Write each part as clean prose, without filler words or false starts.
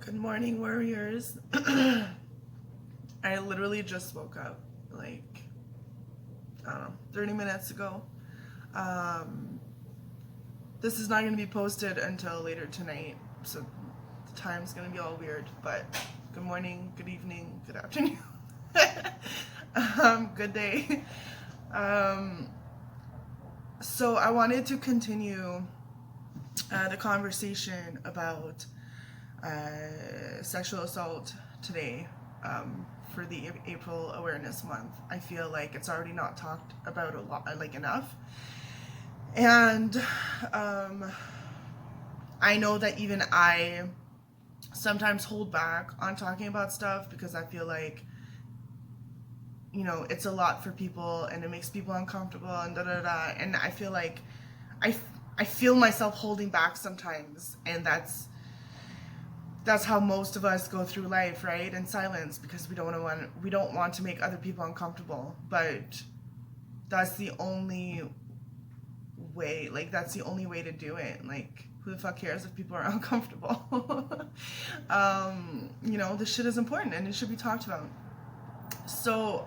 Good morning, warriors. I literally just woke up like, I don't know, 30 minutes ago. Um, this is not going to be posted until later tonight, so the time's going to be all weird, but good morning, good evening, good afternoon, good day. So I wanted to continue the conversation about sexual assault today, for the April Awareness Month. I feel like it's already not talked about a lot, like enough. And I know that even I sometimes hold back on talking about stuff because I feel like, you know, it's a lot for people and it makes people uncomfortable and da da da. And I feel like I feel myself holding back sometimes, and that's how most of us go through life, right? In silence, because we don't want to make other people uncomfortable. But that's the only way. Like, that's the only way to do it. Like, who the fuck cares if people are uncomfortable? You know, this shit is important and it should be talked about. So,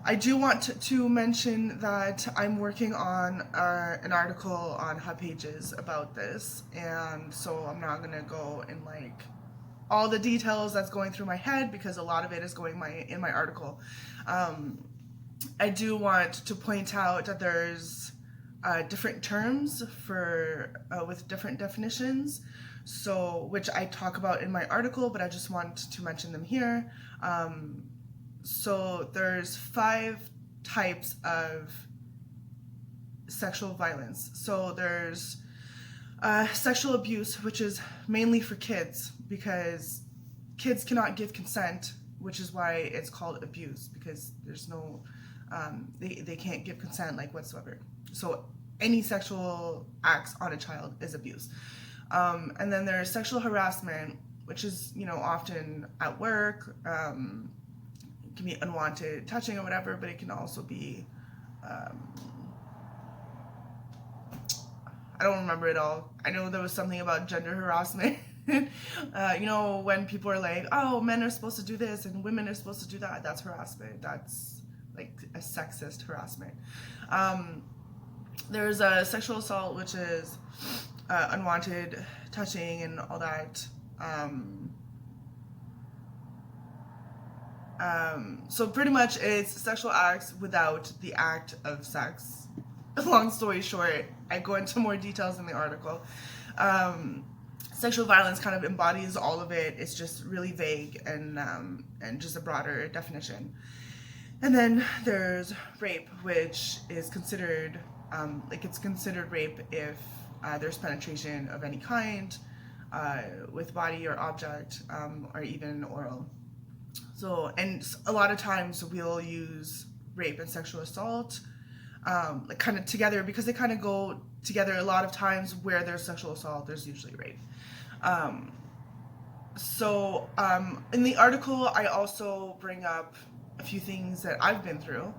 I do want to mention that I'm working on an article on Hub Pages about this, and so I'm not gonna go in like all the details that's going through my head because a lot of it is going in my article. I do want to point out that there's different terms for with different definitions, so which I talk about in my article, but I just want to mention them here. So there's 5 types of sexual violence. So there's sexual abuse, which is mainly for kids because kids cannot give consent, which is why it's called abuse, because there's no, they can't give consent like whatsoever. So any sexual acts on a child is abuse. And then there's sexual harassment, which is, you know, often at work, can be unwanted touching or whatever, but it can also be, I don't remember it all. I know there was something about gender harassment. You know, when people are like, oh, men are supposed to do this and women are supposed to do that, that's harassment. That's like a sexist harassment. There's a sexual assault, which is unwanted touching and all that. So pretty much it's sexual acts without the act of sex. Long story short, I go into more details in the article. Sexual violence kind of embodies all of it. It's just really vague and just a broader definition. And then there's rape, which is considered, it's considered rape if there's penetration of any kind with body or object, or even oral. So, and a lot of times we'll use rape and sexual assault like kind of together because they kind of go together. A lot of times where there's sexual assault, there's usually rape. So in the article, I also bring up a few things that I've been through.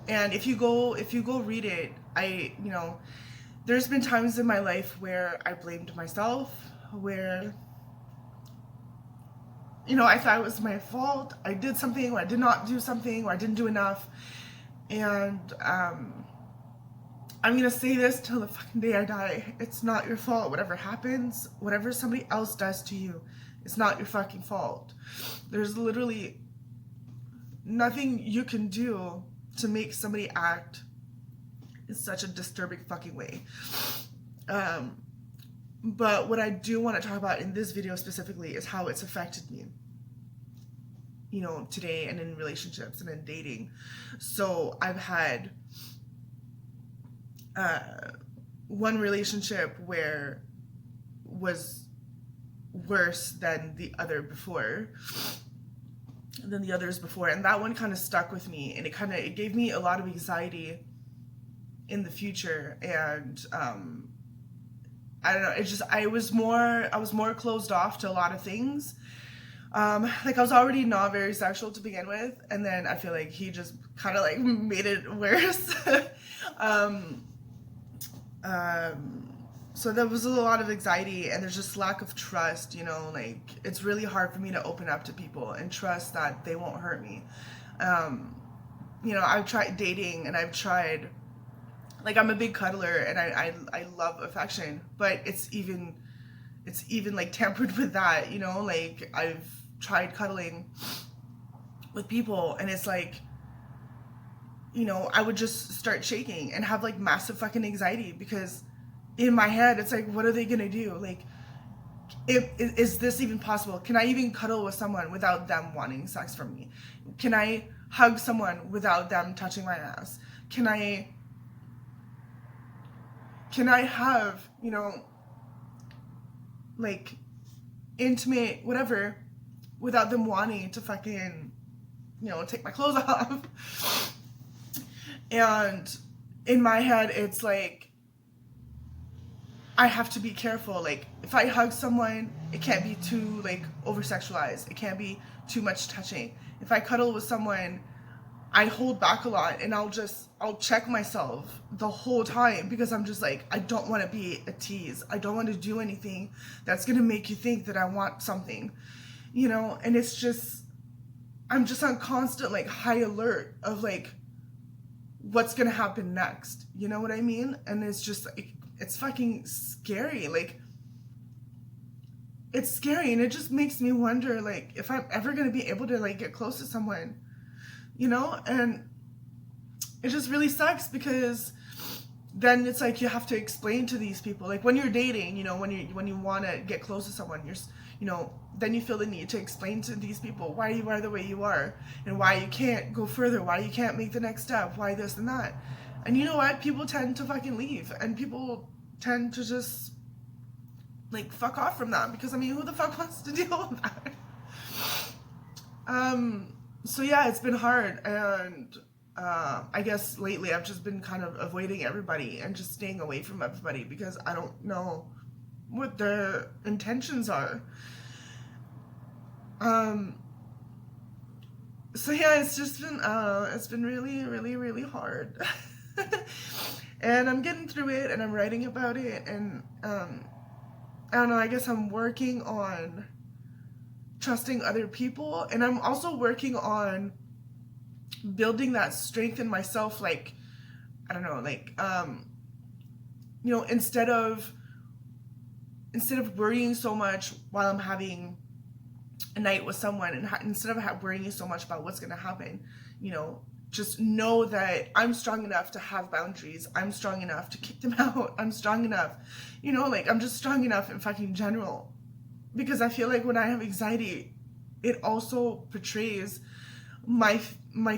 And if you go read it, you know, there's been times in my life where I blamed myself, where, you know, I thought it was my fault. I did something, or I did not do something, or I didn't do enough. And I'm gonna say this till the fucking day I die. It's not your fault. Whatever happens, whatever somebody else does to you, it's not your fucking fault. There's literally nothing you can do to make somebody act in such a disturbing fucking way. But what I do want to talk about in this video specifically is how it's affected me, you know, today and in relationships and in dating. So I've had one relationship where was worse than the other before, than the others before, and that one kind of stuck with me, and it gave me a lot of anxiety in the future. And I don't know, it's just I was more closed off to a lot of things. Like, I was already not very sexual to begin with, and then I feel like he just kind of like made it worse. So there was a lot of anxiety, and there's just lack of trust, you know, like it's really hard for me to open up to people and trust that they won't hurt me. Um, you know, I've tried dating, and I've tried, like, I'm a big cuddler, and I love affection, but it's even like tempered with that, you know, like I've tried cuddling with people, and it's like, you know, I would just start shaking and have like massive fucking anxiety, because in my head it's like, what are they gonna do? Like, is this even possible? Can I even cuddle with someone without them wanting sex from me? Can I hug someone without them touching my ass? Can I have, you know, like intimate whatever without them wanting to fucking, you know, take my clothes off? And in my head it's like, I have to be careful. Like, if I hug someone, it can't be too like over sexualized. It can't be too much touching. If I cuddle with someone, I hold back a lot, and I'll check myself the whole time, because I'm just like, I don't want to be a tease. I don't want to do anything that's going to make you think that I want something, you know? And it's just, I'm just on constant like high alert of like what's going to happen next. You know what I mean? And it's just like, it's fucking scary. Like, it's scary, and it just makes me wonder, like, if I'm ever going to be able to like get close to someone, you know? And it just really sucks, because then it's like you have to explain to these people, like when you're dating, you know, when you want to get close to someone, you know, then you feel the need to explain to these people why you are the way you are, and why you can't go further, why you can't make the next step, why this and that. And you know what? People tend to fucking leave, and people tend to just like fuck off from that, because I mean, who the fuck wants to deal with that? So yeah, it's been hard, and I guess lately I've just been kind of avoiding everybody and just staying away from everybody, because I don't know what their intentions are. So yeah, it's been really, really, really hard. And I'm getting through it, and I'm writing about it, and I don't know, I guess I'm working on trusting other people, and I'm also working on building that strength in myself, like, I don't know, like, you know, instead of worrying so much while I'm having a night with someone, and instead of worrying so much about what's going to happen, you know, just know that I'm strong enough to have boundaries. I'm strong enough to kick them out. I'm strong enough, you know, like, I'm just strong enough in fucking general. Because I feel like when I have anxiety, it also portrays my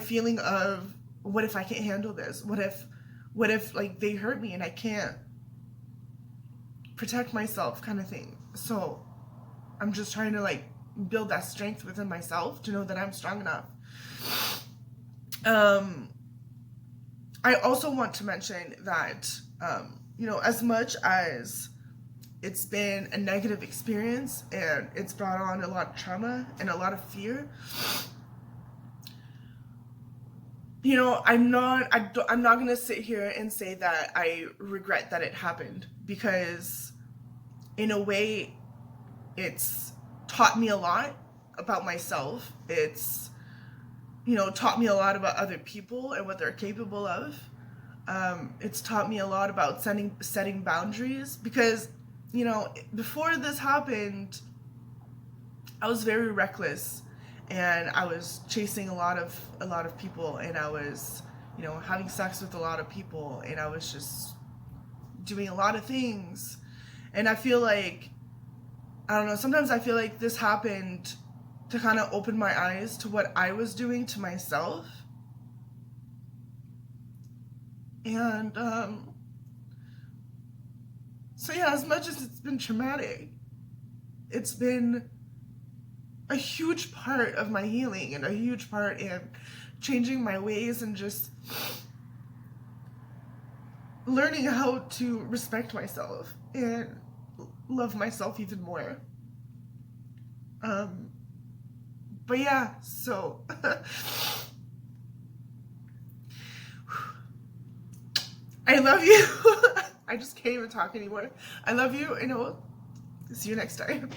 feeling of, what if I can't handle this? What if like they hurt me and I can't protect myself, kind of thing. So I'm just trying to like build that strength within myself to know that I'm strong enough. I also want to mention that, you know, as much as it's been a negative experience and it's brought on a lot of trauma and a lot of fear, you know, I'm not going to sit here and say that I regret that it happened, because in a way it's taught me a lot about myself. It's, you know, taught me a lot about other people and what they're capable of. It's taught me a lot about setting boundaries, because, you know, before this happened, I was very reckless, and I was chasing a lot of people, and I was, you know, having sex with a lot of people, and I was just doing a lot of things. And I feel like, I don't know, sometimes I feel like this happened to kind of open my eyes to what I was doing to myself. And so yeah, as much as it's been traumatic, it's been a huge part of my healing, and a huge part in changing my ways, and just learning how to respect myself and love myself even more. But yeah, so I love you. I just can't can't even talk anymore. I love you, and we'll see you next time.